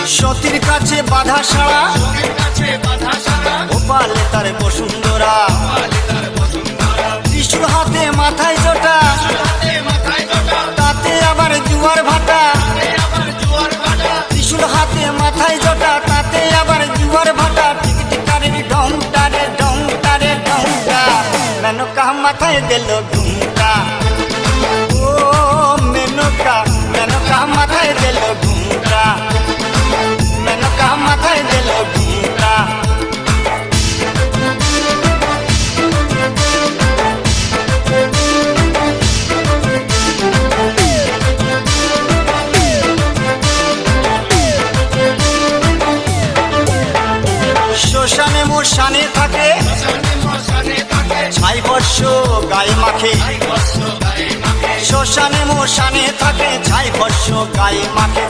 সতীর কাছে বাধা সারা গোপালে তার বসুন্ধরা ত্রিশূল হাতে মাথায় জটা তাতে আবার জুয়ার ভাটা ত্রিশূল হাতে মাথায় জটা তাতে আবার জুয়ার ভাটা টিকটিকারের ঢংটা রে ঢংটা রে ঢংটা মেনকা মাথায় দিল ঘুমটা ও মেনকা মেনকা মাথায় দিল ঘুমটা মেনকা মাথায় দিল ঘুমটা শ্মশানে মোশানে থাকে ছাই বর্ষ গায়ে মাখে শ্মশানে মোশানে থাকে ছাই বর্ষ গায়ে মাখে